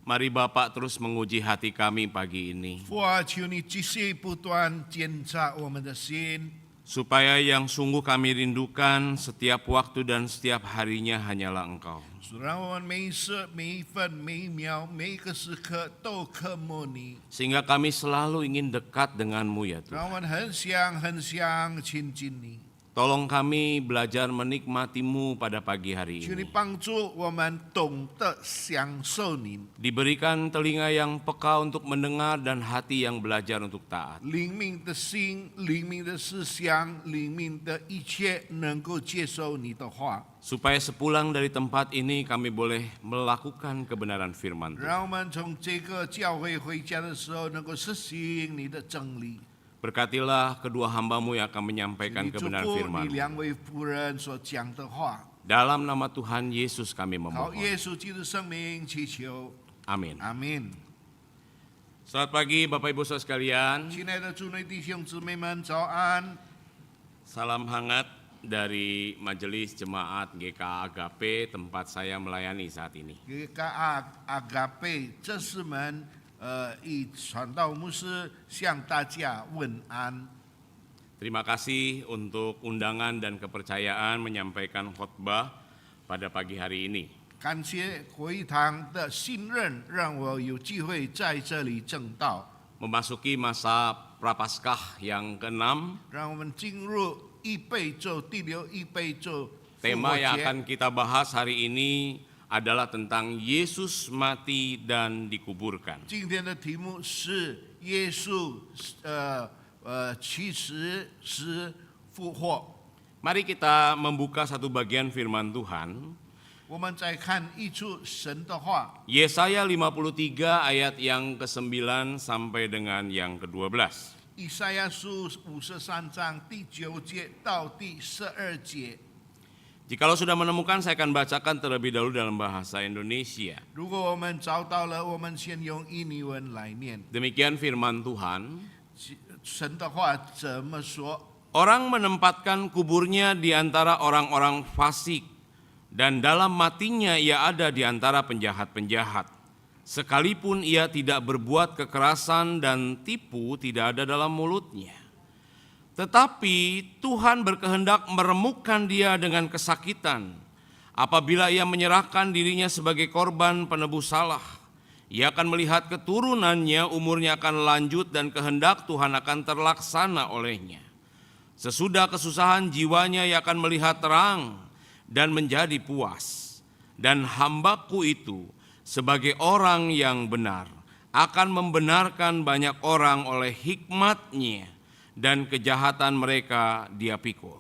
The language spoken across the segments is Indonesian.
Mari Bapak terus menguji hati kami pagi ini, 父啊，求你继续不断检查我们的心， supaya yang sungguh kami rindukan setiap waktu dan setiap harinya hanyalah Engkau. 让我们每一时、每一分、每一秒、每一个时刻都渴慕你， Sehingga kami selalu ingin dekat dengan-Mu ya Tuhan. 让我们很想亲近你。 Tolong kami belajar menikmati-Mu pada pagi hari 求你 ini. 帮助我们懂得享受你， Diberikan telinga yang peka untuk mendengar dan hati yang belajar untuk taat. 灵敏的心、灵敏的思想、灵敏的一切能够接受你的话， Supaya sepulang dari tempat ini kami boleh melakukan kebenaran firman Tuhan. 让我们从这个教会回家的时候能够实行你的真理。 Berkatilah kedua hamba-Mu yang akan menyampaikan 你祝 kebenaran 福你 firman-Mu. 两位夫人所讲的话， Dalam nama Tuhan Yesus kami 靠 memohon. 耶稣基督生命祈求， Amin. 阿门。 Selamat pagi Bapak Ibu Saudara sekalian. 亲爱的主内弟兄姊妹们，早安！ Salam hangat dari Majelis Jemaat GKA Agape tempat saya melayani saat ini. 给阿嘎贝，这是们以传道牧师向大家问安。 Terima kasih untuk undangan dan kepercayaan menyampaikan khotbah pada pagi hari ini. 感谢会堂的信任，让我有机会在这里证道。 Memasuki masa Prapaskah yang ke-6, 让我们进入一倍咒第六一倍咒复 tema 活 yang 节。 akan kita bahas hari ini adalah tentang Yesus mati dan dikuburkan. 今天的题目是耶稣其实是复活。 Mari kita membuka satu bagian firman Tuhan. 我们再看一处神的话， Yesaya 53 ayat yang ke-9 sampai dengan yang ke-12. 以赛亚书53章第9节到第12节。 Jikalau sudah menemukan, saya akan bacakan terlebih dahulu dalam bahasa Indonesia. 如果我们找到了，我们先用印尼文来念。 Demikian firman Tuhan. 神的话怎么说？ Orang menempatkan kuburnya di antara orang-orang fasik, dan dalam matinya ia ada di antara penjahat-penjahat. Sekalipun ia tidak berbuat kekerasan dan tipu tidak ada dalam mulutnya. Tetapi Tuhan berkehendak meremukkan dia dengan kesakitan. Apabila ia menyerahkan dirinya sebagai korban penebus salah, ia akan melihat keturunannya, umurnya akan lanjut dan kehendak Tuhan akan terlaksana olehnya. Sesudah kesusahan jiwanya ia akan melihat terang dan menjadi puas. Dan hambaku itu sebagai orang yang benar akan membenarkan banyak orang oleh hikmatnya, dan kejahatan mereka dia pikul.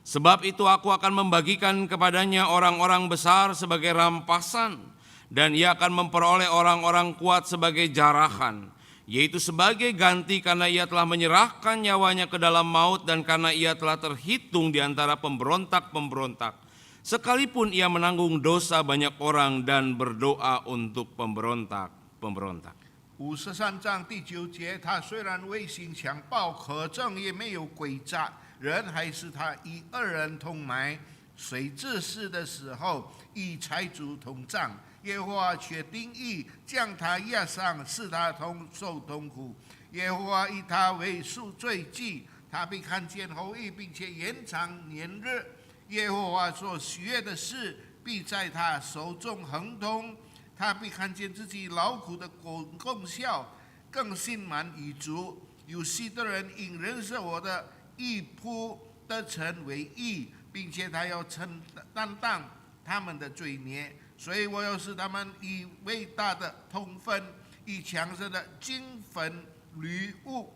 Sebab itu aku akan membagikan kepadanya orang-orang besar sebagai rampasan, dan ia akan memperoleh orang-orang kuat sebagai jarahan, yaitu sebagai ganti karena ia telah menyerahkan nyawanya ke dalam maut dan karena ia telah terhitung di antara pemberontak-pemberontak. Sekalipun ia menanggung dosa banyak orang dan berdoa untuk pemberontak-pemberontak. 53章第9节，他虽然为行强暴可证，也没有诡诈，人还是他与恶人同埋。谁治世的时候，与财主同葬，耶和华却定义将他压上，使他受痛苦。耶和华以他为赎罪祭，他必看见后裔，并且延长年日。耶和华所喜悦的事，必在他手中亨通。 他必看见自己劳苦的功效，更心满意足。有许多人因认识我的义仆得成为义，并且他要担当他们的罪孽，所以我要使他们以伟大的同分，以强盛的金粉铝物，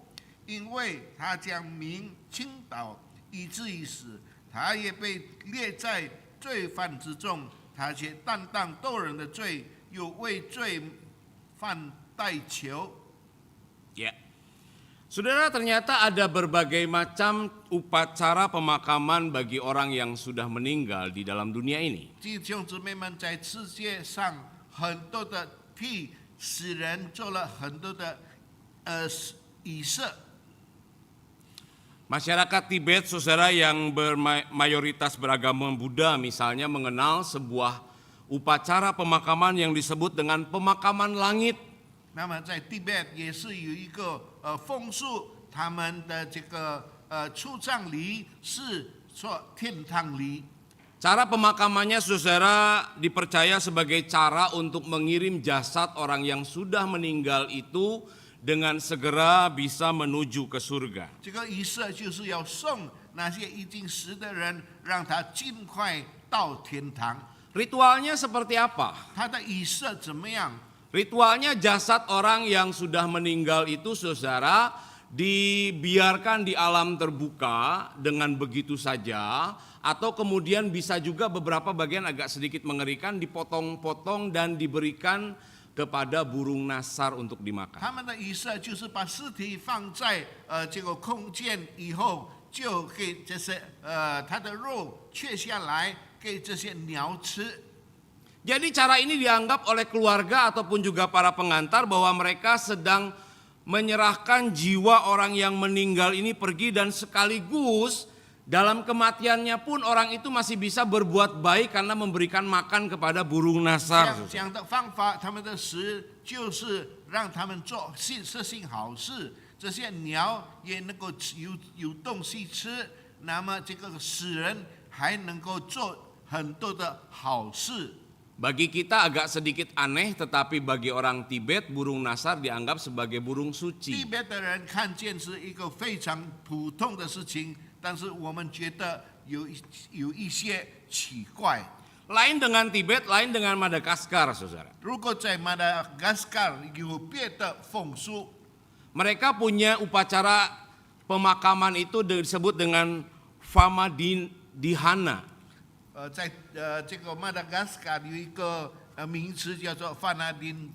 因为他将民倾倒，以至于死。他也被列在罪犯之中，他却担当多人的罪。 有为罪犯代求。 Ya, saudara, ternyata ada berbagai macam upacara pemakaman bagi orang yang sudah meninggal di dalam dunia ini. 弟兄姊妹们，在世界上很多的替死人做了很多的仪式。 Masyarakat Tibet, saudara, yang bermayoritas beragama Buddha misalnya mengenal sebuah upacara pemakaman yang disebut dengan pemakaman langit. 那么在蒂贝也是有一个风俗，他们的这个出葬礼是说天堂礼。 Cara pemakamannya saudara dipercaya sebagai cara untuk mengirim jasad orang yang sudah meninggal itu dengan segera bisa menuju ke surga. 这个仪式就是要送那些已经死的人，让他尽快到天堂。 Ritualnya seperti apa? 他的仪式怎么样？ Ritualnya jasad orang yang sudah meninggal itu saudara dibiarkan di alam terbuka dengan begitu saja, atau kemudian bisa juga beberapa bagian agak sedikit mengerikan dipotong-potong dan diberikan kepada burung nasar untuk dimakan. 他们的仪式就是把尸体放在这个空间以后，就给这些他的肉切下来给这些鸟吃。 Jadi cara ini dianggap oleh keluarga ataupun juga para pengantar bahwa mereka sedang menyerahkan jiwa orang yang meninggal ini pergi, dan sekaligus dalam kematiannya pun orang itu masih bisa berbuat baik karena memberikan makan kepada burung nasar. 这样的方法，他们的死就是让他们做实行好事，这些鸟也能够有东西吃，那么这个死人还能够做很多的好事。 Bagi kita agak sedikit aneh, tetapi bagi orang Tibet burung nasar dianggap sebagai burung 蒂 suci. 别的人看见是一个非常普通的事情，但是我们觉得有一些奇怪。 Lain dengan Tibet, lain dengan Madagaskar, saudara. 如果在马达加斯加有别的风俗， Mereka punya upacara pemakaman itu disebut dengan Famadihana. 在这个马达加斯加有一个名词叫做Famadihana。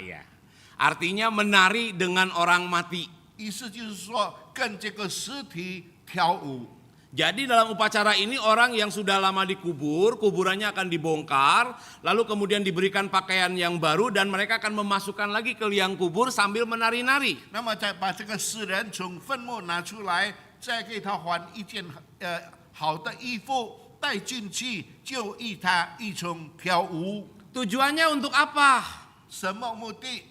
Iya. Artinya menari dengan orang mati. 意思就是说跟这个尸体跳舞。 Jadi dalam upacara ini orang yang sudah lama dikubur, kuburannya akan dibongkar, lalu kemudian diberikan pakaian yang baru dan mereka akan memasukkan lagi ke liang kubur sambil menari-nari. 那么再把这个死人从坟墓拿出来，再给他换一件好的衣服带进去，就与他一同跳舞。 Tujuannya untuk apa? 什么目的？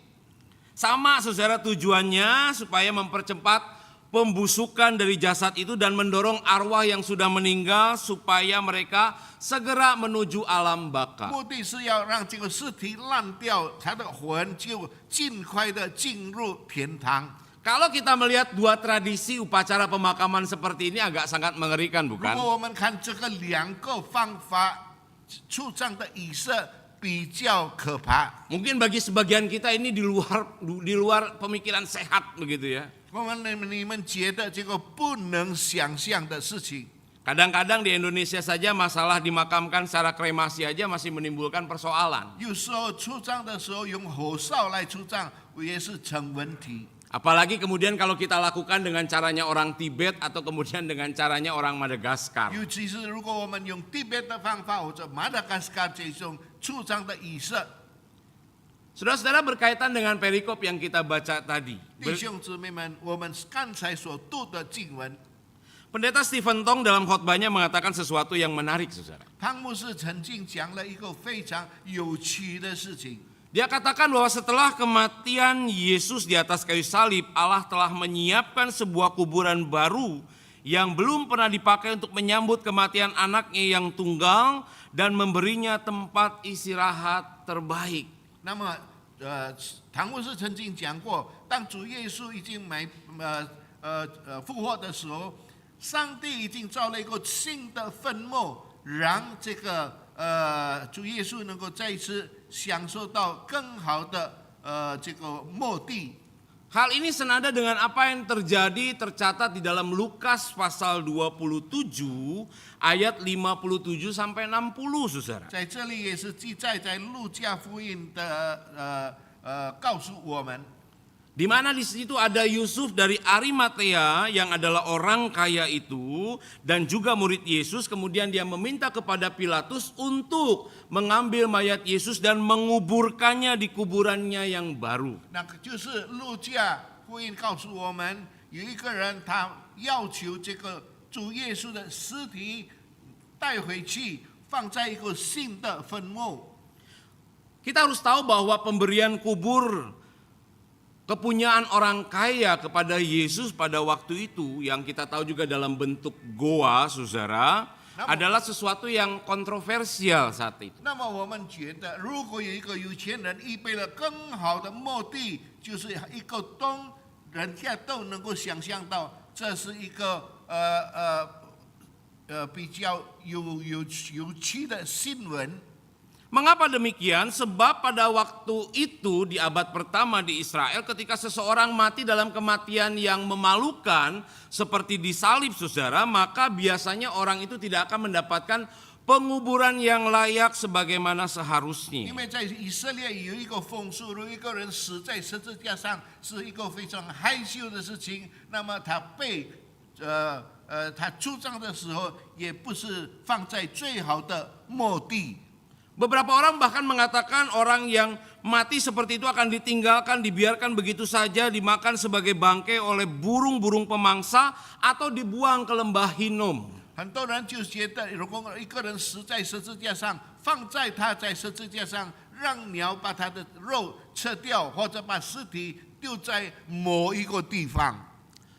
Sama saudara, tujuannya supaya mempercepat pembusukan dari jasad itu dan mendorong arwah yang sudah meninggal supaya mereka segera menuju alam baka. 目的是要让这个尸体烂掉，他的魂就尽快的进入天堂。 Kalau kita melihat dua tradisi upacara pemakaman seperti ini agak sangat mengerikan, 如 bukan? 果我们看这个两个方法出葬的仪式比较可怕。 Mungkin bagi sebagian kita ini di luar pemikiran sehat begitu ya. 你们觉得这个不能想象的事情？ Kadang-kadang di Indonesia saja masalah dimakamkan secara kremasi aja masih menimbulkan persoalan. 有时候出葬的时候用火烧来出葬也是成问题。 Apalagi kemudian kalau kita lakukan dengan caranya orang Tibet atau kemudian dengan caranya orang Madagaskar. 尤其是如果我们用蒂别的方法或者马达加斯加这种出葬的仪式， Saudara-saudara, berkaitan dengan perikop yang kita baca tadi. 弟兄姊妹们，我们刚才所读的经文， Pendeta Stephen Tong dalam khotbahnya mengatakan sesuatu yang menarik, saudara. 汤牧师曾经讲了一个非常有趣的事情。 Dia katakan bahwa setelah kematian Yesus di atas kayu salib, Allah telah menyiapkan sebuah kuburan baru yang belum pernah dipakai untuk menyambut kematian anaknya yang tunggal dan memberinya tempat istirahat terbaik. 那么，唐牧师曾经讲过，当主耶稣已经复活的时候，上帝已经造了一个新的坟墓，让这个主耶稣能够再一次享受到更好的这个墓地。 Hal ini senada dengan apa yang terjadi tercatat di dalam Lukas pasal 27 ayat 57 sampai 60, saudara. 在这里也是记载在路加福音的告诉我们， Di mana di situ ada Yusuf dari Arimatea yang adalah orang kaya itu dan juga murid Yesus. Kemudian dia meminta kepada Pilatus untuk mengambil mayat Yesus dan menguburkannya di kuburannya yang baru. 那个就是路加福音告诉我们，有一个人他要求这个主耶稣的尸体带回去，放在一个新的坟墓。 Kita harus tahu bahwa pemberian kubur kepunyaan orang kaya kepada Yesus pada waktu itu yang kita tahu juga dalam bentuk goa, saudara, adalah sesuatu yang kontroversial saat itu. 那么我们觉得，如果有一个有钱人预备了更好的墓地，就是一个洞，人家都能够想象到，这是一个比较有趣的新闻。 Mengapa demikian? Sebab pada waktu itu di abad pertama di Israel ketika seseorang mati dalam kematian yang memalukan seperti disalib, saudara, maka biasanya orang itu tidak akan mendapatkan penguburan yang layak sebagaimana 因 seharusnya. 为在以色列有一个风俗，如果一个人死在十字架上，是一个非常害羞的事情。那么他被他出葬的时候，也不是放在最好的墓地。 Beberapa orang bahkan mengatakan orang yang mati seperti itu akan ditinggalkan, dibiarkan begitu saja, dimakan sebagai bangkai oleh burung-burung pemangsa atau dibuang ke lembah Hinnom. 很多人就觉得，如果一个人死在十字架上，放在他在十字架上，让鸟把他的肉吃掉，或者把尸体丢在某一个地方。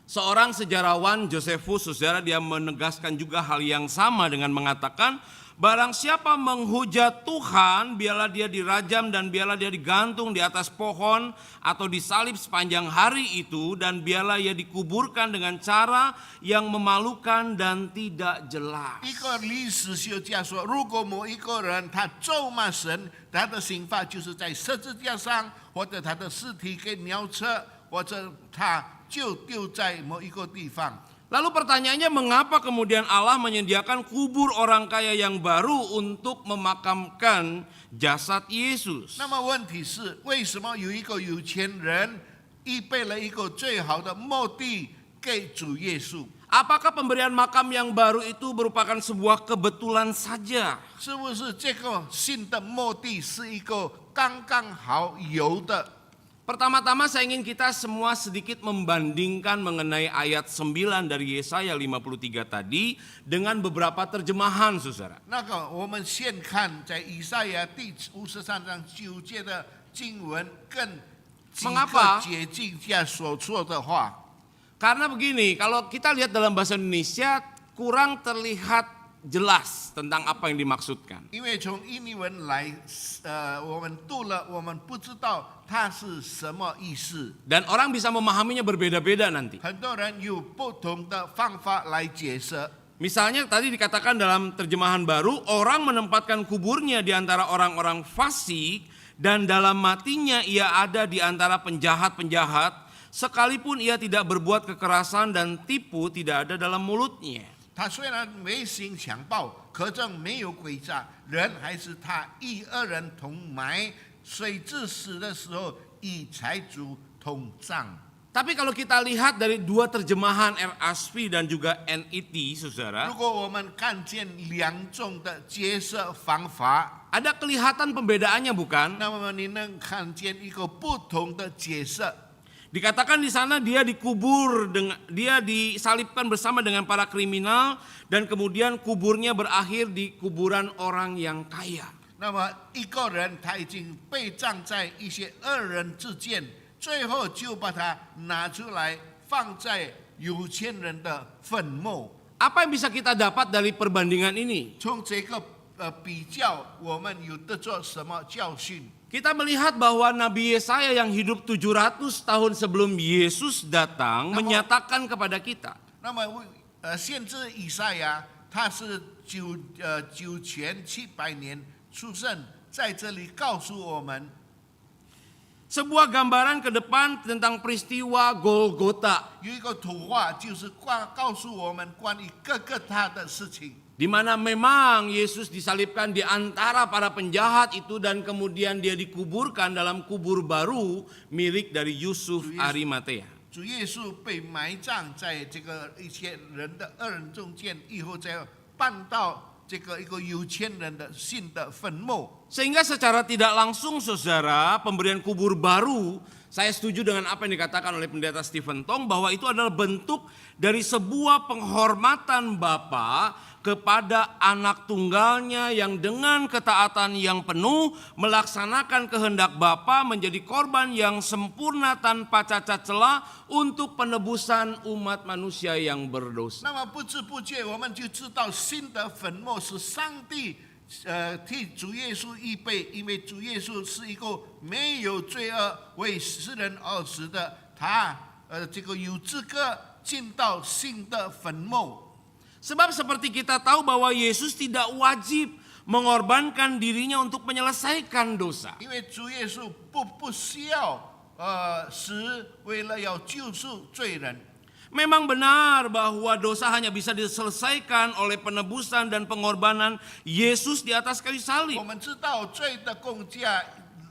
Seorang sejarawan Josephus, saudara, dia menegaskan juga hal yang sama dengan mengatakan, barang siapa menghujat Tuhan, biarlah dia dirajam dan biarlah dia digantung di atas pohon atau disalib sepanjang hari itu, dan biarlah ia dikuburkan dengan cara yang memalukan dan tidak jelas. 一个历史学家说，如果某一个人他咒骂神，他的刑罚就是在十字架上，或者他的尸体给鸟吃，或者他就丢在某一个地方。 Lalu pertanyaannya, mengapa kemudian Allah menyediakan kubur orang kaya yang baru untuk memakamkan jasad Yesus? 那么问题是，为什么有一个有钱人预备了一个最好的墓地给主耶稣？ Apakah pemberian makam yang baru itu merupakan sebuah kebetulan saja? 是不是这个新的墓地是一个刚刚好有的？ Pertama-tama saya ingin kita semua sedikit membandingkan mengenai ayat 9 dari Yesaya 53 tadi dengan beberapa terjemahan, saudara. 那个我们先看在以赛亚第53章9节的经文，跟几个解经家所说的话。 Karena begini, kalau kita lihat dalam bahasa Indonesia kurang terlihat jelas tentang apa yang dimaksudkan. 因为从印尼文来，我们读了，我们不知道它是什么意思。 Dan orang bisa memahaminya berbeda-beda nanti. 很多人有不同的方法来解释。 Misalnya tadi dikatakan dalam terjemahan baru, orang menempatkan kuburnya di antara orang-orang fasik dan dalam matinya ia ada di antara penjahat-penjahat, sekalipun ia tidak berbuat kekerasan dan tipu tidak ada dalam mulutnya. 他虽然没行强暴，可证没有诡诈，人还是他与恶人同埋，虽至死的时候与财主同葬。 Tapi kalau kita lihat dari dua terjemahan RSV dan juga NET, 如 saudara, 果我们看见两种的解释方法， ada kelihatan pembedaannya bukan? 那么你能看见一个不同的解释。 Dikatakan di sana dia dikubur dengan dia disalibkan bersama dengan para kriminal dan kemudian kuburnya berakhir di kuburan orang yang kaya. 那么一个人他已经被葬在一些恶人之间，最后就把他拿出来放在有钱人的坟墓。 Apa yang bisa kita dapat dari perbandingan ini? 从这个比较，我们有得着什么教训？ Kita melihat bahwa Nabi Yesaya yang hidup 700 tahun sebelum Yesus datang menyatakan kepada kita. 那么先知以赛亚他是9700年出生，在这里告诉我们。 Sebuah gambaran ke depan tentang peristiwa Golgota, 有一个图画，就是告诉我们关于各个他的事情。 di mana memang Yesus disalibkan di antara para penjahat itu dan kemudian dia dikuburkan dalam kubur baru milik dari Yusuf Arimatea. 主耶稣被埋葬在这个一些人的恶人中间，以后再搬到这个一个有钱人的新的坟墓。 Sehingga secara tidak langsung, saudara, pemberian kubur baru Saya setuju dengan apa yang dikatakan oleh pendeta Stephen Tong bahwa itu adalah bentuk dari sebuah penghormatan Bapa kepada anak tunggalnya yang dengan ketaatan yang penuh melaksanakan kehendak Bapa menjadi korban yang sempurna tanpa cacat celah untuk penebusan umat manusia yang berdosa. 那么不知不觉我们就知道新的坟墓是上帝替主耶稣预备，因为主耶稣是一个没有罪恶为世人而死的，他这个有资格进到新的坟墓。 Sebab seperti kita tahu bahwa Yesus tidak wajib mengorbankan dirinya untuk menyelesaikan dosa. 因为主耶稣不需要死，为了要救赎罪人。 Memang benar bahwa dosa hanya bisa diselesaikan oleh penebusan dan pengorbanan Yesus di atas kayu 我 salib. 们知道罪的工价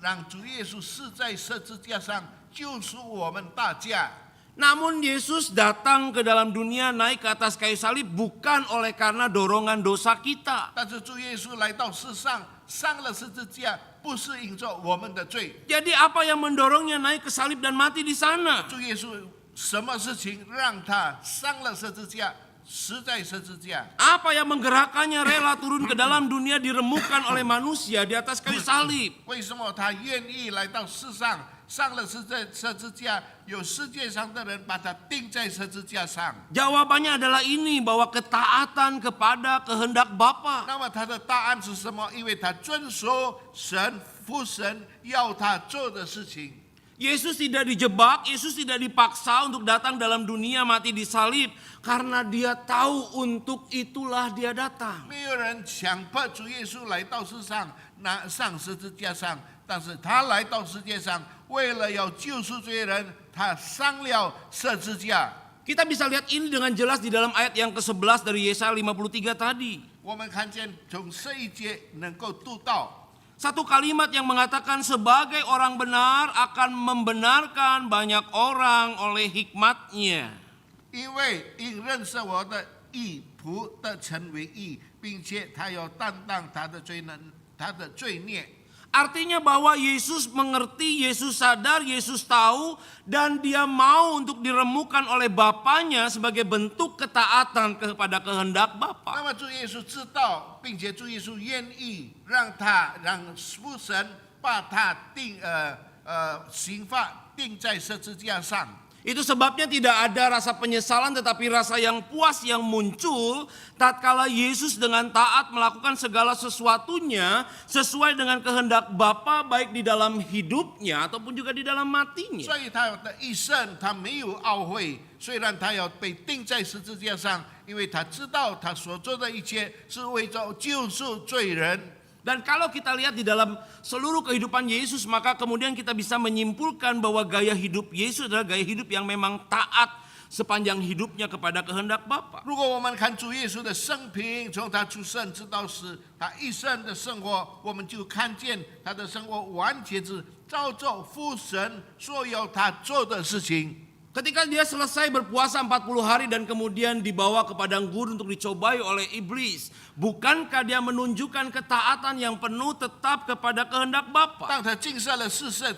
让主耶稣死在十字架上救赎我们大家。 Namun Yesus datang ke dalam dunia naik ke atas kayu salib bukan oleh karena dorongan dosa kita. 但是主耶稣来到世上，上了十字架，不是因着我们的罪。 Jadi apa yang mendorongnya naik ke salib dan mati di sana? 主耶稣什么事情让他上了十字架，死在十字架？ Apa yang menggerakkannya rela turun ke dalam dunia diremukkan oleh manusia di atas kayu salib? 为什么他愿意来到世上，上了十字架，有世界上的人把他钉在十字架上？ Jawabannya adalah ini, bahwa ketaatan kepada kehendak Bapa. 那么他的答案是什么？因为他遵守神父神要他做的事情。 Yesus tidak dijebak, Yesus tidak dipaksa untuk datang dalam dunia mati di salib. Karena dia tahu untuk itulah dia datang. 没有人强迫主耶稣来到世上，上十字架上，但是他来到世界上，为了要救赎罪人，他上了十字架。 Kita bisa lihat ini dengan jelas di dalam ayat yang ke-11 dari Yesaya 53 tadi. 我们看见从这一节能够读到。 Satu kalimat yang mengatakan sebagai orang benar akan membenarkan banyak orang oleh hikmat-Nya. 因为因认识我的义，仆的成为义，并且他要担当他的罪孽。 Artinya bahwa Yesus mengerti, Yesus sadar, Yesus tahu, dan dia mau untuk diremukkan oleh Bapanya sebagai bentuk ketaatan kepada kehendak 那 Bapa. 么主耶稣知道，并且主耶稣愿意让父神把他刑罚钉在十字架上。 Itu sebabnya tidak ada rasa penyesalan tetapi rasa yang puas yang muncul tatkala Yesus dengan taat melakukan segala sesuatunya sesuai dengan kehendak Bapa baik di dalam hidupnya ataupun juga di dalam matinya. 所以他的一生他没有懊悔，虽然他要被钉在十字架上，因为他知道他所做的一切是为着救赎罪人。 Dan kalau kita lihat di dalam seluruh kehidupan Yesus, maka kemudian kita bisa menyimpulkan bahwa gaya hidup Yesus adalah gaya hidup yang memang taat sepanjang hidupnya kepada kehendak Bapa. 如果我们看主耶稣的生平，从他出生直到死，他一生的生活，我们就看见他的生活完全是照着父神所要他做的事情。 Ketika dia selesai berpuasa 40 hari dan kemudian dibawa ke padang gurun untuk dicobai oleh iblis, bukankah dia menunjukkan ketaatan yang penuh tetap kepada kehendak Bapa? 当他禁食了40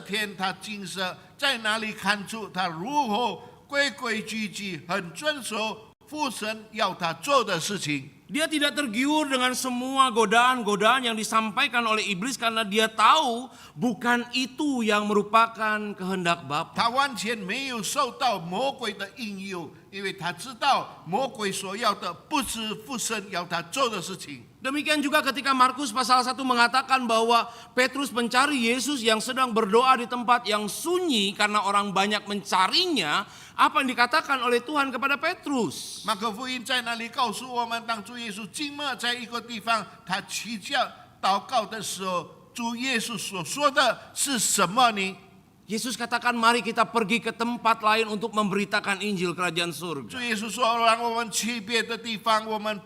天他禁食，在哪里看出他如何规规矩矩，很遵守父神要他做的事情？ Dia tidak tergiur dengan semua godaan-godaan yang disampaikan oleh iblis karena dia tahu bukan itu yang merupakan kehendak Bapa. 他完全没有受到魔鬼的引诱，因为他知道魔鬼所要的不是父神要他做的事情。 Demikian juga ketika Markus pasal 1 mengatakan bahwa Petrus mencari Yesus yang sedang berdoa di tempat yang sunyi karena orang banyak mencarinya. Apa yang dikatakan oleh Tuhan kepada Petrus? 马可福音在那里告诉我们，当主耶稣静默在一个地方，他祈求祷告的时候，主耶稣所说的是什么呢？ Yesus katakan mari kita pergi ke tempat lain untuk memberitakan Injil kerajaan 主 surga. 耶稣说，让我们去别的地方，我们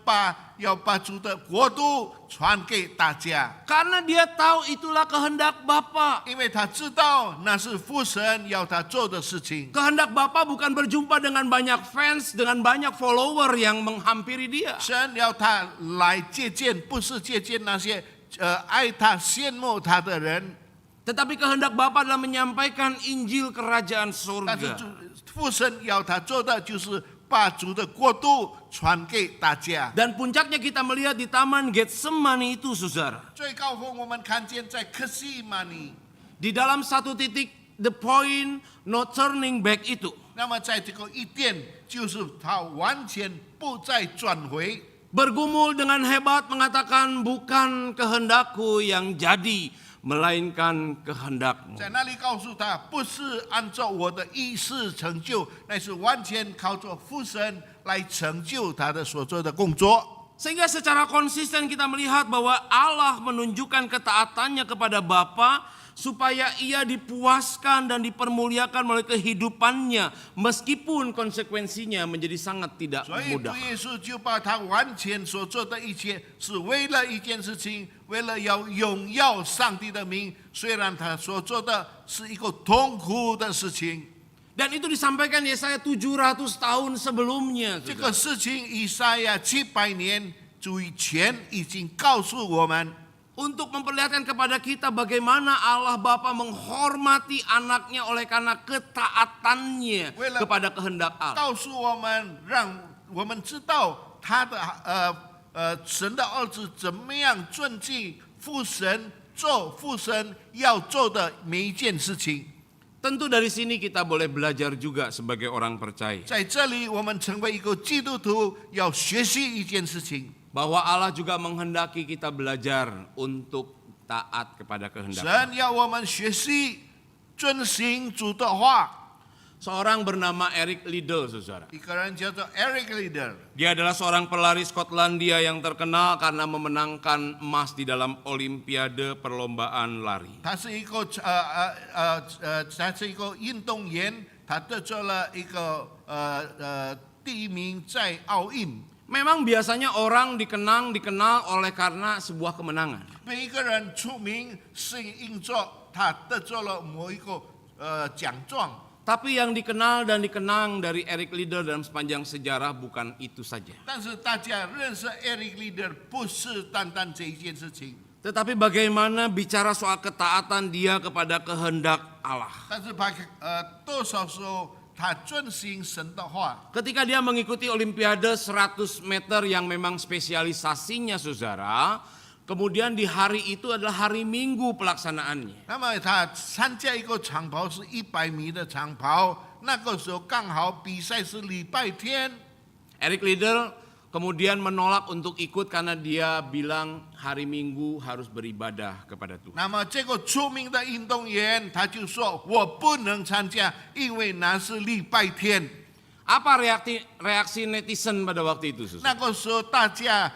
要把主的国度传给大家。 Karena dia tahu itulah kehendak Bapa. 因为他知道那是父神要他做的事情。 Kehendak Bapa bukan berjumpa dengan banyak fans, dengan banyak follower yang menghampiri dia. 神要他来接见，不是接见那些爱他、羡慕他的人。Tetapi kehendak Bapa adalah menyampaikan Injil Kerajaan 但是 Surga. 父神要他做的就是把主的国度传给大家。 Dan puncaknya kita melihat di Taman Getsemani itu, saudara. 最高峰我们看见在克西马尼， Di dalam satu titik, the point no turning back itu. 那么在这个一点，就是他完全不再转回。 Bergumul dengan hebat mengatakan bukan kehendakku yang jadi, melainkan kehendakmu. 在那里告诉他，不是按照我的意思成就，乃是完全靠着父神来成就他的所做的工作。 Sehingga secara konsisten kita melihat bahwa Allah menunjukkan ketaatannya kepada Bapa supaya ia dipuaskan dan dipermuliakan melalui kehidupannya meskipun konsekuensinya menjadi sangat tidak 所以主 mudah. 耶稣就把他完全所做的一切，是为了一件事情，为了要荣耀上帝的名。虽然他所做的是一个痛苦的事情， Dan itu disampaikan Yesaya 700 tahun sebelumnya. 这个事情以赛亚700年之前已经告诉我们。 Untuk memperlihatkan kepada kita bagaimana Allah Bapa menghormati anaknya oleh karena ketaatannya Well, kepada kehendak Allah. 告诉我们，让我们知道他的神的儿子怎么样尊敬父神，做父神要做的每一件事情。 Tentu dari sini kita boleh belajar juga sebagai orang percaya. 在这里，我们成为一个基督徒，要学习一件事情。 Bahwa Allah juga menghendaki kita belajar untuk taat kepada kehendak Allah. 神要我们学习遵行主的话。 Seorang bernama Eric Liddell, saudara. 一个人叫做 Eric Liddell， Dia adalah seorang pelari Skotlandia yang terkenal karena memenangkan emas di dalam Olimpiade perlombaan lari. 他是一个运动员，他得着了一个第一名在奥运。 Memang biasanya orang dikenal oleh karena sebuah kemenangan. 每一个人出名是因着他得着了某一个奖状， Tapi yang dikenal dan dikenang dari Eric Liddell dalam sepanjang sejarah bukan itu saja. 但是大家认识 Eric Liddell 不是单单这一件事情， Tetapi bagaimana bicara soal ketaatan dia kepada kehendak Allah. 但是多少时候他遵行神的话。 Ketika dia mengikuti Olimpiade 100 meter yang memang spesialisasinya, saudara, kemudian di hari itu adalah hari Minggu pelaksanaannya. 那么他参加一个长跑是100米的长跑，那个时候刚好比赛是礼拜天。 Eric Liddell kemudian menolak untuk ikut karena dia bilang hari Minggu harus beribadah kepada Tuhan. 那么这个出名的运动员他就说：“我不能参加，因为那是礼拜天。” Apa reaksi netizen pada waktu itu, Sus? 那个时候大家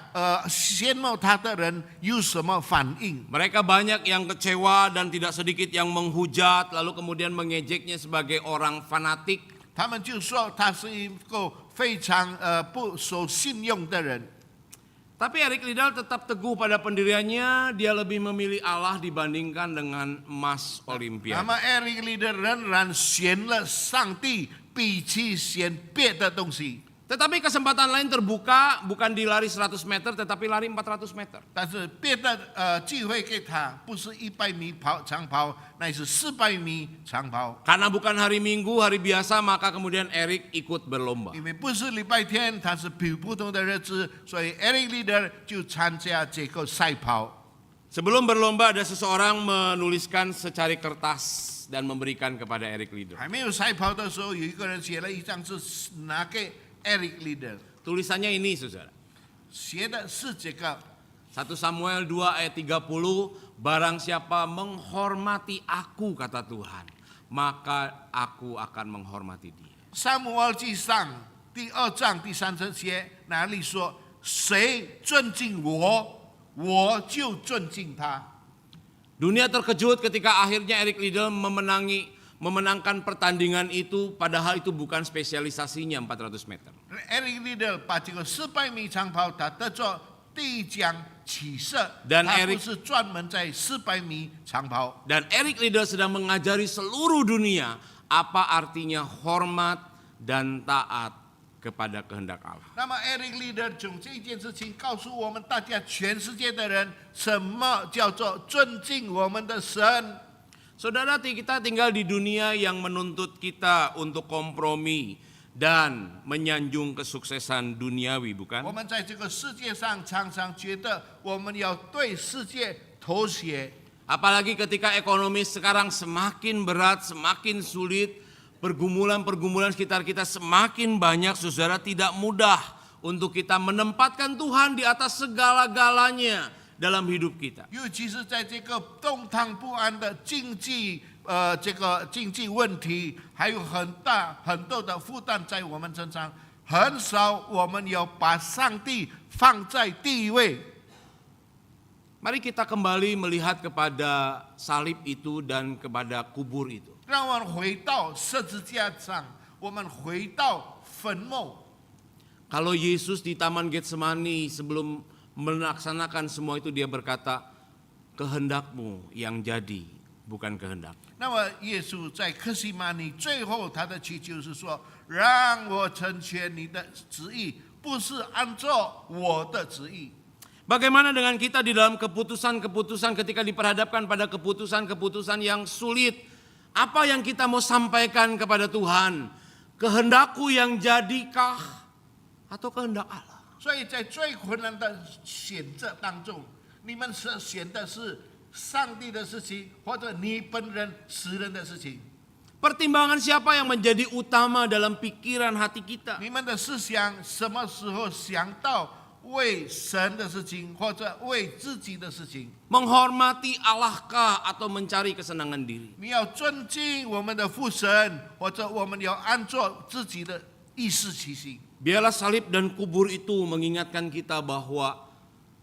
羡慕他的人有什么反应？ Mereka banyak yang kecewa dan tidak sedikit yang menghujat, lalu kemudian mengejeknya sebagai orang fanatik. 他们就说他是一个非常不守信用的人。 Tapi Eric Liddell tetap teguh pada pendiriannya, dia lebih memilih Allah dibandingkan dengan emas 那 Olimpiade. 么 Eric Liddell 仍然选了上帝，比起选别的东西。 Tetapi kesempatan lain terbuka bukan di lari 100 meter tetapi lari 400 meter. 但是别的机会给他，不是100米长跑，乃是400米长跑。 Karena bukan hari Minggu, hari biasa, maka kemudian Eric ikut berlomba. 因为不是礼拜天，他是比不同的日子，所以 Eric Liddell 就参加这个赛跑。 Sebelum berlomba ada seseorang menuliskan secari kertas dan memberikan kepada Eric Liddell. 还没有赛跑的时候，有一个人写了一张字拿给 Eric Liddell， Tulisannya ini, saudara. 写的是这个。 1 Samuel 2 ayat 30, barang siapa menghormati aku, kata Tuhan, maka aku akan menghormati dia. 撒母耳记上第2章第3节写，哪里说谁尊敬我，我就尊敬他。 Dunia terkejut ketika akhirnya Eric Liddell memenangkan pertandingan itu, padahal itu bukan spesialisasinya 400 meter. Eric Liddell 把这个400米长跑他得着第一奖起色， Dan 他 Eric- 不是专门在400米长跑。 Dan Eric Liddell sedang mengajari seluruh dunia apa artinya hormat dan taat kepada kehendak Allah. 那么 Eric Liddell 从这件事情告诉我们大家，全世界的人，什么叫做尊敬我们的神？ Saudara, kita tinggal di dunia yang menuntut kita untuk kompromi dan menyanjung kesuksesan duniawi, 我 bukan? 们在这个世界上常常觉得我们要对世界妥协， Apalagi ketika ekonomi sekarang semakin berat, semakin sulit, pergumulan-pergumulan sekitar kita semakin banyak, saudara, tidak mudah untuk kita menempatkan Tuhan di atas segala-galanya dalam hidup kita. 尤其是在这个动荡不安的这个经济问题，还有很多的负担在我们身上，很少我们要把上帝放在第一位。 Mari kita kembali melihat kepada salib itu dan kepada kubur itu. 让我们回到十字架上，我们回到坟墓。 Kalau Yesus di Taman Getsemani sebelum melaksanakan semua itu dia berkata, kehendakmu yang jadi, bukan kehendak. 那么耶稣在客西马尼最后他的祈求是说：“让我成全你的旨意，不是按照我的旨意。” Bagaimana dengan kita di dalam keputusan-keputusan ketika diperhadapkan pada keputusan-keputusan yang sulit? Apa yang kita mau sampaikan kepada Tuhan? Kehendakku yang jadikah atau kehendak Allah? 所以在最困难的选择当中，你们是选的是上帝的事情，或者你本人私人的事情。 Pertimbangan siapa yang menjadi utama dalam pikiran hati kita? 你们的思想什么时候想到为神的事情，或者为自己的事情？ Menghormati Allahkah atau mencari kesenangan diri? 你要尊敬我们的父神，或者我们要按照自己的意识起行。 Biarlah salib dan kubur itu mengingatkan kita bahwa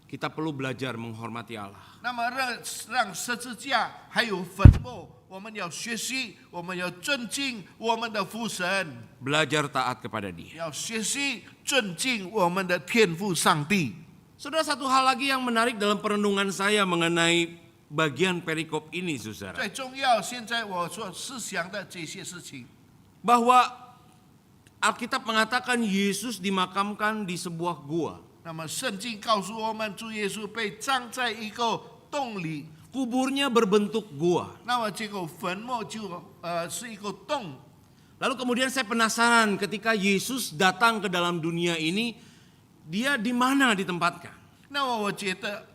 kita perlu belajar menghormati Allah. 那么让十字架还有坟墓，我们要学习，我们要尊敬我们的父神， Belajar taat kepada Dia. 要学习尊敬我们的天父上帝。 Saudara, satu hal lagi yang menarik dalam perenungan saya mengenai bagian perikop ini, saudara. 最重要，现在我所思想的这些事情， Bahwa Alkitab mengatakan Yesus dimakamkan di sebuah gua. 那么圣经告诉我们，主耶稣被葬在一个洞里， Kuburnya berbentuk gua. 那么这个坟墓就是一个洞。 Lalu kemudian saya penasaran ketika Yesus datang ke dalam dunia ini, dia di mana ditempatkan? 那么我觉得，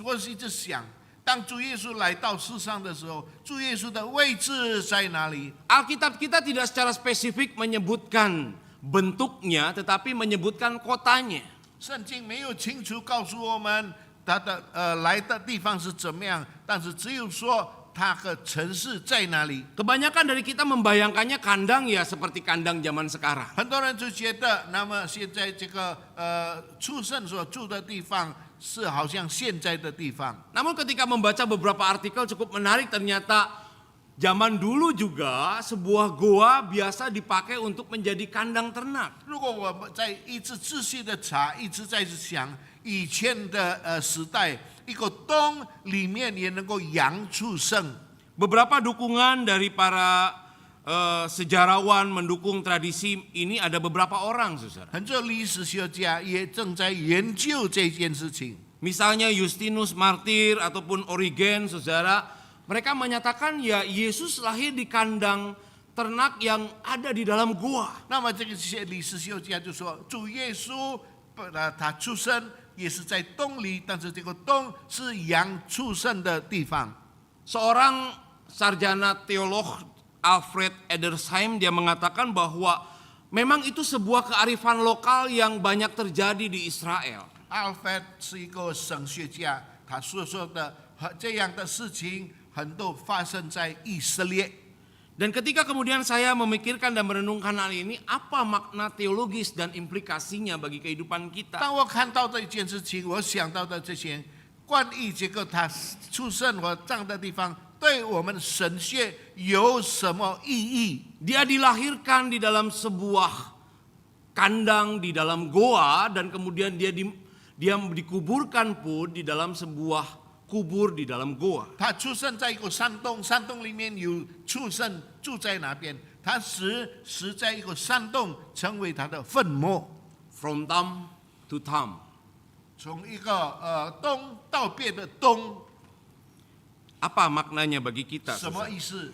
我一直想，当主耶稣来到世上的时候，主耶稣的位置在哪里？ Alkitab kita tidak secara spesifik menyebutkan bentuknya, tetapi menyebutkan kotanya. 圣经没有清楚告诉我们他的来的地方是怎么样，但是只有说他的城市在哪里。 Kebanyakan dari kita membayangkannya kandang ya seperti kandang zaman sekarang. 很多人就觉得，那么现在这个出生所住的地方是好像现在的地方。 Namun ketika membaca beberapa artikel cukup menarik, ternyata zaman dulu juga sebuah goa biasa dipakai untuk menjadi kandang ternak. 如果我们在一直仔细的查，一直在想以前的时代，一个洞里面也能够养出生。 Beberapa dukungan dari para sejarawan mendukung tradisi ini, ada beberapa orang, saudara. 很多历史学家也正在研究这件事情。 Misalnya Justinus Martir ataupun Origen, saudara. Mereka menyatakan ya Yesus lahir di kandang ternak yang ada di dalam gua. 那么这个历史学家就说，主耶稣他出生也是在洞里，但是这个洞是羊出生的地方。 Seorang sarjana teolog Alfred Edersheim, dia mengatakan bahwa memang itu sebuah kearifan lokal yang banyak terjadi di Israel. Alfred 是一个神学家，他所说的这样的事情很多发生在以色列。 Dan ketika kemudian saya memikirkan dan merenungkan hal ini, apa makna teologis dan implikasinya bagi kehidupan kita? 当我看到这件事情，我想到的这些关于这个他出生和长的地方，对我们神学有什么意义？ Dia dilahirkan di dalam sebuah kandang di dalam goa, dan kemudian dia dikuburkan pun di dalam sebuah kubur di dalam goa. 他出生在一个山洞，山洞里面有畜生住在那边，他死在一个山洞，成为他的坟墓。 From tomb to tomb. 从一个东到别的东， Apa maknanya bagi kita? 什么 Saudara? 意思？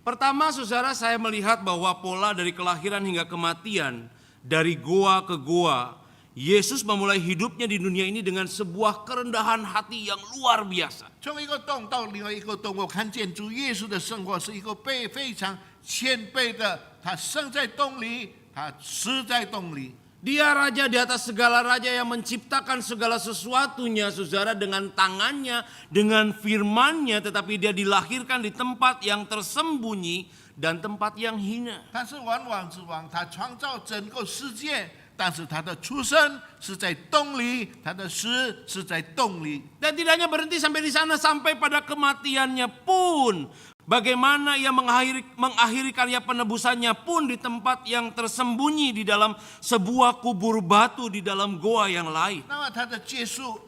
Pertama, saudara, saya melihat bahwa pola dari kelahiran hingga kematian, dari goa ke goa, Yesus memulai hidupnya di dunia ini dengan sebuah kerendahan hati yang luar biasa. 从一个洞到另外一个洞，我看见主耶稣的生活是一个非常谦卑的，他生在洞里，他死在洞里。 Dia raja di atas segala raja yang menciptakan segala sesuatunya, saudara, dengan tangannya, dengan firman-Nya, tetapi dia dilahirkan di tempat yang tersembunyi dan tempat yang hina. 他是万王之王，他创造整个世界，但是他的出生是在洞里，他的死是在洞里。 Dan tidak hanya berhenti sampai di sana, sampai pada kematiannya pun. Bagaimana ia mengakhiri karya penebusannya pun di tempat yang tersembunyi di dalam sebuah kubur batu di dalam goa yang lain. 那么他的结束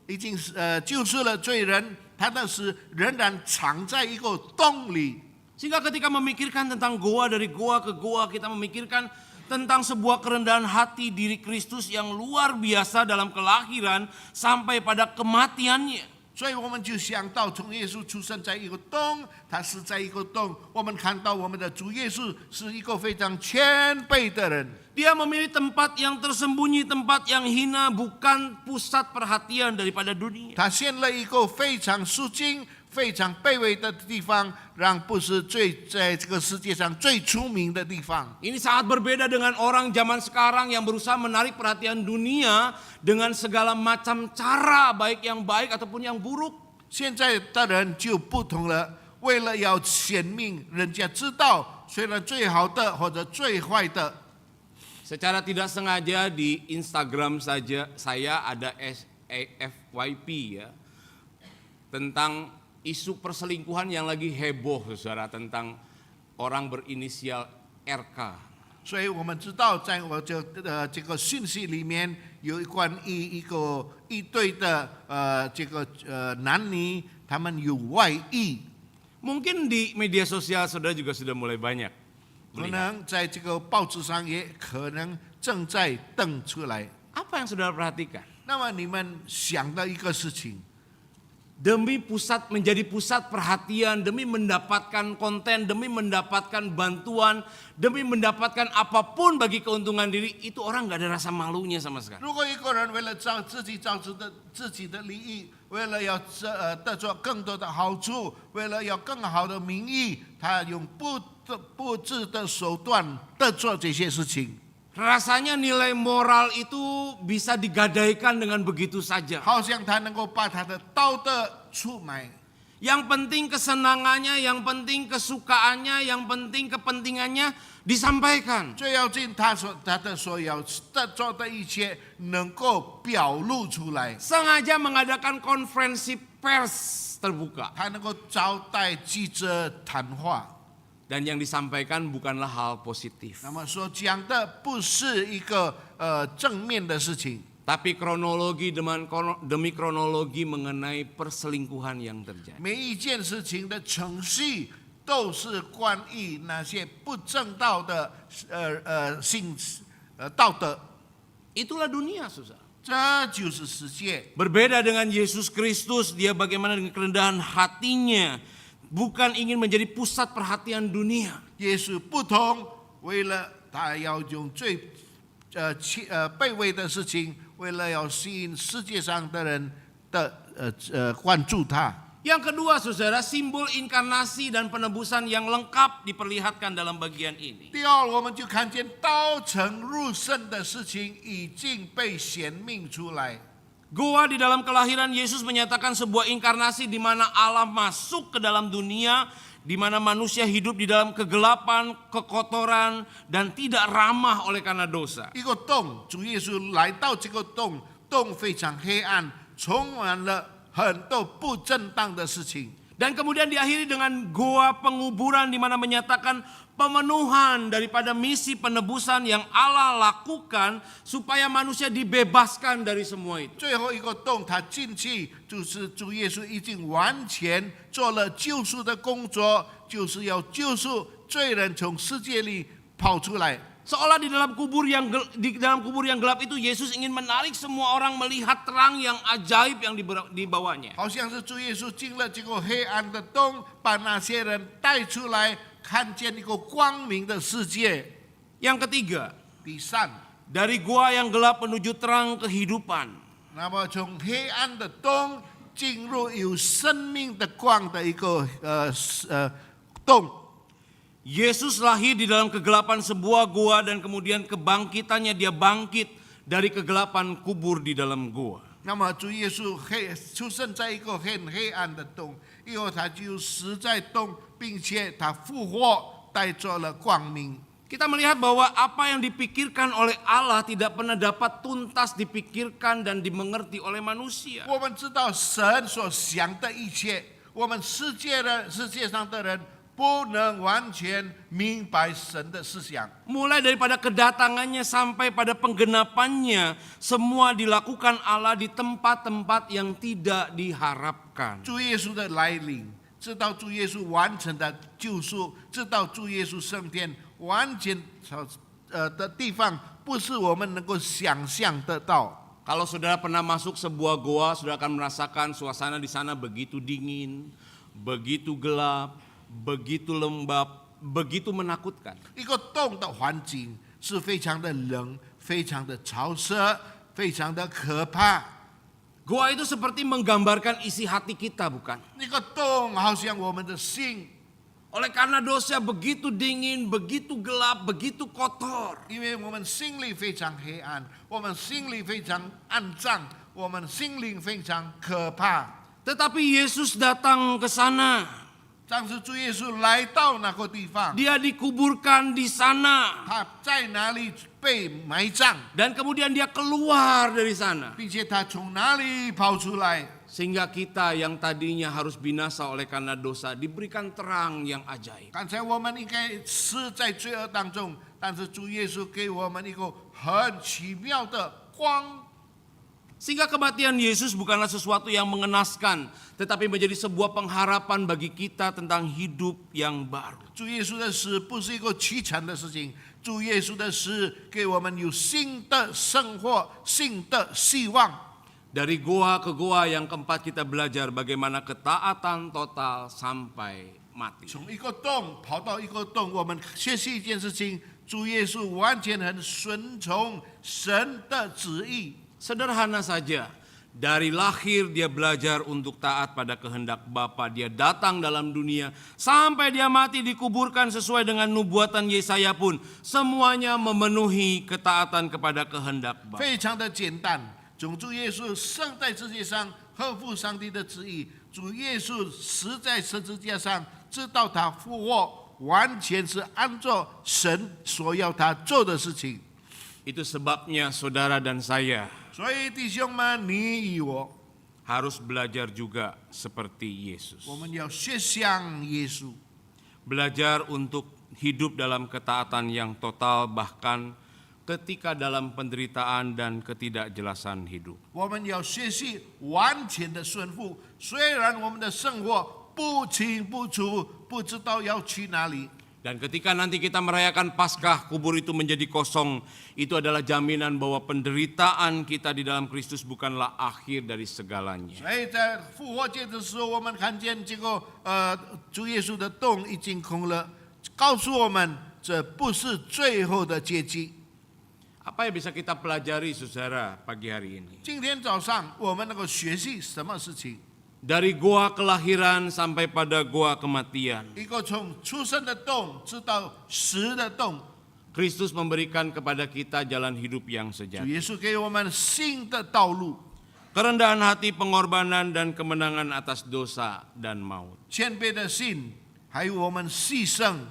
已经救赎了罪人，他的死仍然藏在一个洞里。 Sehingga ketika memikirkan tentang goa, dari goa ke goa, kita memikirkan tentang sebuah kerendahan hati diri Kristus yang luar biasa dalam kelahiran sampai pada kematiannya. 所以我们就想到，从耶稣出生在一个洞，他死在一个洞。我们看到我们的主耶稣是一个非常谦卑的人。 Dia memilih tempat yang tersembunyi, tempat yang hina, bukan pusat perhatian daripada dunia. 他选了一个非常肃静、非常卑微的地方，让不是在这个世界上最出名的地方。 Ini sangat berbeda dengan orang zaman sekarang yang berusaha menarik perhatian dunia dengan segala macam cara, baik yang baik ataupun yang buruk. 现在的人就不同了，为了要显明人家知道，虽然最好的或者最坏的。 Secara tidak sengaja di Instagram saja saya ada FYP ya, tentang isu perselingkuhan yang lagi heboh, saudara, tentang orang berinisial RK. 所以我们知道，在我这个讯息里面，有关于一对的男女，他们有外遇， Mungkin di media sosial saudara juga sudah mulai banyak 可 melihat. 能在这个报纸上也可能正在登出来。 Apa yang saudara perhatikan? 那么你们想到一个事情， Demi menjadi pusat perhatian, demi mendapatkan konten, demi mendapatkan bantuan, demi mendapatkan apapun bagi keuntungan diri, itu orang nggak ada rasa malunya sama sekali. 如果一个人为了自己的利益，为了要得着更多的好处，为了要更好的名誉，他用不智的手段的做这些事情。 Rasanya nilai moral itu bisa digadaikan dengan begitu saja. 好像他能够把他的道德出卖， Yang penting kesenangannya, yang penting kesukaannya, yang penting kepentingannya disampaikan. 最要紧他的所要做的一切能够表露出来， Sengaja mengadakan konferensi pers terbuka. 他能够招待记者谈话。 Dan yang disampaikan bukanlah hal positif. 那么所讲的不是一个正面的事情， Tapi kronologi demi kronologi mengenai perselingkuhan yang terjadi. 每一件事情的程序都是关于那些不正道的道德， Itulah dunia, saudara. 这就是世界。 Berbeda dengan Yesus Kristus, dia bagaimana dengan kerendahan hatinya. Bukan ingin menjadi pusat perhatian dunia. 耶稣不同，为了他要用最卑微的事情，为了要吸引世界上的人的关注他。 Yang kedua, saudara, simbol inkarnasi dan penebusan yang lengkap diperlihatkan dalam bagian ini. 第二，我们就看见道成肉身的事情已经被显明出来。 Goa di dalam kelahiran Yesus menyatakan sebuah inkarnasi di mana Allah masuk ke dalam dunia, di mana manusia hidup di dalam kegelapan, kekotoran, dan tidak ramah oleh karena dosa. 一个洞，主耶稣来到这个洞，洞非常黑暗，充满了很多不正当的事情。 Dan kemudian diakhiri dengan goa penguburan di mana menyatakan pemenuhan daripada misi penebusan yang Allah lakukan supaya manusia dibebaskan dari semua itu. 最后一个洞，他进去就是主耶稣已经完全做了救赎的工作，就是要救赎罪人从世界里跑出来。Seolah di dalam kubur yang gelap itu Yesus ingin menarik semua orang melihat terang yang ajaib yang dibawanya. 好像是主耶稣进了这个黑暗的洞，把那些人带出来，看见一个光明的世界。 Yang ketiga, 第三， dari gua yang gelap menuju terang kehidupan. 那么从黑暗的洞进入有生命的光的一个洞。 Yesus lahir di dalam kegelapan sebuah gua dan kemudian kebangkitannya dia bangkit dari kegelapan kubur di dalam gua. 那么主耶稣出生在一个很黑暗的洞，以后他就死在洞，并且他复活，带着了光明。 Kita melihat bahwa apa yang dipikirkan oleh Allah tidak pernah dapat tuntas dipikirkan dan dimengerti oleh manusia. 我们知道神所想的一切，我们世界上的人不能完全明白神的思想。 Mulai daripada kedatangannya sampai pada penggenapannya, semua dilakukan Allah di tempat-tempat yang tidak diharapkan. 主耶稣的来临，直到主耶稣完成的救赎，直到主耶稣升天，完全的地方，不是我们能够想象得到。 Kalau saudara pernah masuk sebuah goa, saudara akan merasakan suasana di sana begitu dingin, begitu gelap, begitu lembab, begitu menakutkan. 一个洞的环境是非常的冷，非常的潮湿，非常的可怕。 Goa itu seperti menggambarkan isi hati kita, bukan? 那个洞好像我们的心， Oleh karena dosa begitu dingin, begitu gelap, begitu kotor. 因为我们心里非常黑暗，我们心里非常暗脏，我们心灵非常可怕。 Tetapi Yesus datang ke sana. 但是主耶稣来到那个地方， Dia dikuburkan di sana. 他在哪里被埋葬， Dan kemudian dia keluar dari sana. 并且他从哪里跑出来， Sehingga kita yang tadinya harus binasa oleh karena dosa diberikan terang yang ajaib. 刚才我们应该死在罪恶当中，但是主耶稣给我们一个很奇妙的光。 Sehingga kematian Yesus bukanlah sesuatu yang mengenaskan, tetapi menjadi sebuah pengharapan bagi kita tentang hidup yang baru. 主耶稣的死不是一个凄惨的事情，主耶稣的死给我们有新的生活、新的希望。 Dari goa ke goa yang keempat kita belajar bagaimana ketaatan total sampai mati. 从一个洞跑到一个洞，我们学习一件事情：主耶稣完全很顺从神的旨意。 Sederhana saja, dari lahir dia belajar untuk taat pada kehendak Bapa. Dia datang dalam dunia sampai dia mati dikuburkan sesuai dengan nubuatan Yesaya pun. Semuanya memenuhi ketaatan kepada kehendak Bapa. 非常的简单。从主耶稣生在世界上，合乎上帝的旨意；主耶稣死在十字架上，直到他复活，完全是按照神所要他做的事情。 Itu sebabnya saudara dan saya 所以弟兄们，你与我， harus belajar juga seperti Yesus. 我们要学像耶稣， Belajar untuk hidup dalam ketaatan yang total bahkan ketika dalam penderitaan dan ketidakjelasan hidup. 我们要学习完全的顺服。虽然我们的生活不清不楚，不知道要去哪里， Dan ketika nanti kita merayakan Paskah, kubur itu menjadi kosong. Itu adalah jaminan bahwa penderitaan kita di dalam Kristus bukanlah akhir dari segalanya. 所以在复活节的时候，我们看见这个主耶稣的洞已经空了，告诉我们这不是最后的结局。 Apa yang bisa kita pelajari saudara pagi hari ini? 今天早上我们能够学习什么事情？ Dari goa kelahiran sampai pada goa kematian. 一个从出生的洞直到死的洞， Kristus memberikan kepada kita jalan hidup yang 主 sejati. 耶稣给我们新的道路， Kerendahan hati, pengorbanan dan kemenangan atas dosa dan maut. 谦卑的心，还有我们牺牲，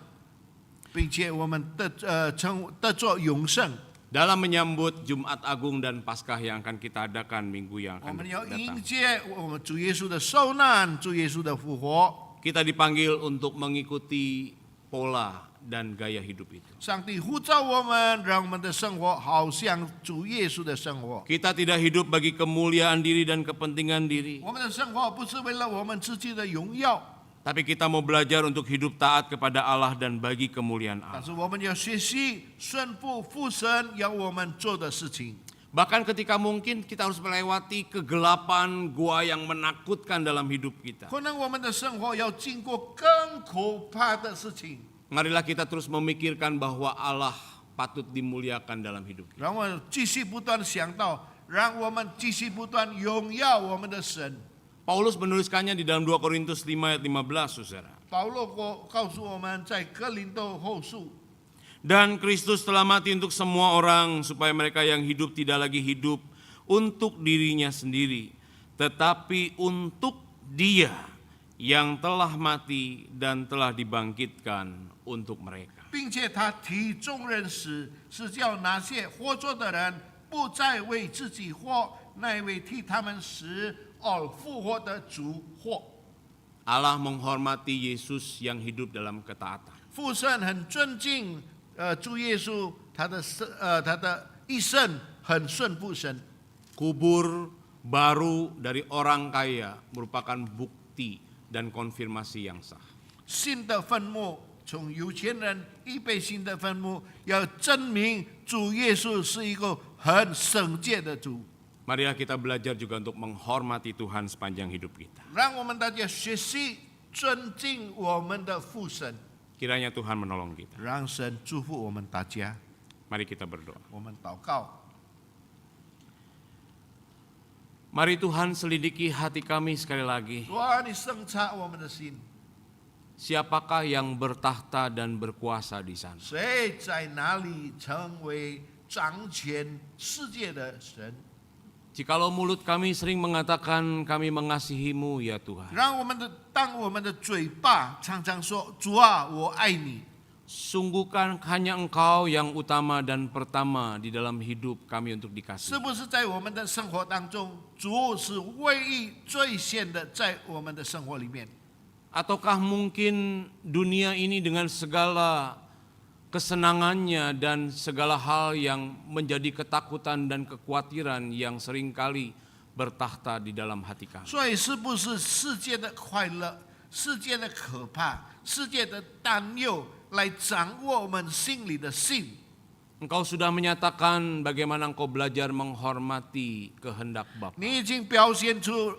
并且我们得着永生。 Dalam menyambut Jumat Agung dan Paskah yang akan kita adakan minggu yang 我 akan 们要 datang. 迎接我们主耶稣的受难，主耶稣的复活。 Kita dipanggil untuk mengikuti pola dan gaya hidup itu. 上帝呼召我们，让我们的生活好像主耶稣的生活。 Kita tidak hidup bagi kemuliaan diri dan kepentingan diri. 我们的生活不是为了我们自己的荣耀， Tapi kita mau belajar untuk hidup taat kepada Allah dan bagi kemuliaan 但 Allah. 是我们要学习顺服父神要我们做的事情。 Bahkan ketika mungkin kita harus melewati kegelapan gua yang menakutkan dalam hidup kita. 可能我们的生活要经过更可怕的事情， Marilah kita terus memikirkan bahwa Allah patut dimuliakan dalam hidup kita. 让我继续不断想到，让我们继续不断荣耀我们的神。 Paulus menuliskannya di dalam 2 Korintus 5 ayat 15, saudara. 保罗告诉我们在哥林多后书， Dan Kristus telah mati untuk semua orang supaya mereka yang hidup tidak lagi hidup untuk dirinya sendiri, tetapi untuk Dia yang telah mati dan telah dibangkitkan untuk mereka. 并且他替众人死，是叫那些活着的人不再为自己活，乃为替他们死而复活的主活。 Allah menghormati Yesus yang hidup dalam ketaatan. 父神很尊敬主耶稣，他的一生很顺服神。 Kubur baru dari orang kaya merupakan bukti dan konfirmasi yang sah. 新的坟墓，从有钱人预备新的坟墓，要证明主耶稣是一个很圣洁的主。 Marilah kita belajar juga untuk menghormati Tuhan sepanjang hidup kita. 让我们大家学习尊敬我们的父神， Kiranya Tuhan menolong kita. 让神祝福我们大家。 Mari kita berdoa. 我们祷告， Mari Tuhan selidiki hati kami sekali lagi. 主啊，你审查我们的心， Siapakah yang bertahta dan berkuasa di sana? 谁在哪里成为掌权世界的神？ Jikalau mulut kami sering mengatakan kami mengasihimu ya Tuhan. 当我们的嘴巴常常说主啊，我爱你， Sungguhkan hanya Engkau yang utama dan pertama di dalam hidup kami untuk 是 dikasihi. 不是在我们的生活当中，主是唯一最先的在我们的生活里面？ Ataukah mungkin dunia ini dengan segala kesenangannya dan segala hal yang menjadi ketakutan dan kekhawatiran yang seringkali bertahta di dalam hati kami. 所以，是不是世界的快乐、世界的可怕、世界的担忧来掌握我们心里的心？ Engkau sudah menyatakan bagaimana Engkau belajar menghormati kehendak Bapa. 你已经表现出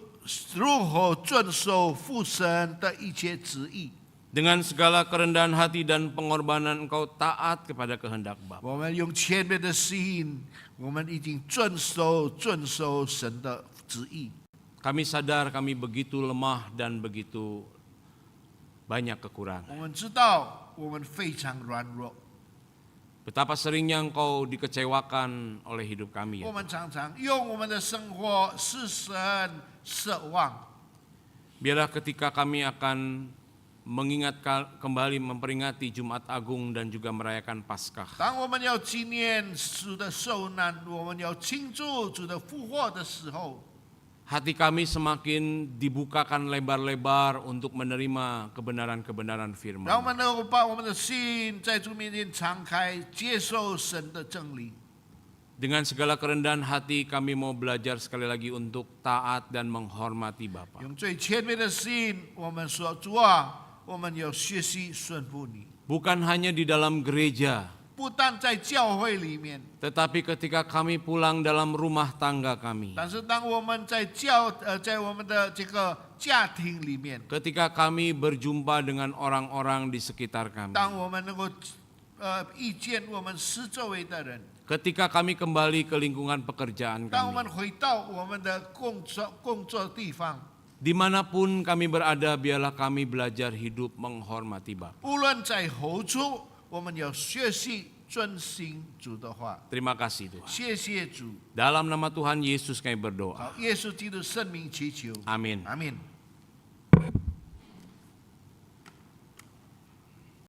如何遵守父神的一切旨意。 Dengan segala kerendahan hati dan pengorbanan Engkau taat kepada kehendak Bapa. 我们用谦卑的心，我们已经遵守神的旨意。 Kami sadar kami begitu lemah dan begitu banyak kekurangan. 我们知道我们非常软弱， Betapa seringnya Engkau dikecewakan oleh hidup kami 我 ya. 们常常用我们的生活使神失望。 Biarlah ketika kami akan mengingat kembali memperingati Jumat Agung dan juga merayakan Paskah. 当我们要纪念主的受难，我们要庆祝主的复活的时候， Hati kami semakin dibukakan lebar-lebar untuk menerima kebenaran-kebenaran 让我 firman. 们能够把我们的心在主面前敞开，接受神的真理。 Dengan segala kerendahan hati kami mau belajar sekali lagi untuk taat dan menghormati Bapa. 用最谦卑的心，我们说主啊，我们要学习顺服你， Bukan hanya di dalam gereja, 不但在教会里面， tetapi ketika kami pulang dalam rumah tangga kami. 但是当我们在在我们的这个家庭里面， Ketika kami berjumpa dengan orang-orang di sekitar kami. 当我们能够遇见我们四周围的人， Ketika kami kembali ke lingkungan pekerjaan 当我 kami. 们回到我们的工作地方， Dimanapun kami berada, biarlah kami belajar hidup menghormati Bapa. 无论在何处，我们要学习遵行主的话。 Terima kasih Tuhan. 谢谢主， Dalam nama Tuhan Yesus kami berdoa. 好，耶稣基督圣名祈求， Amin. 阿门。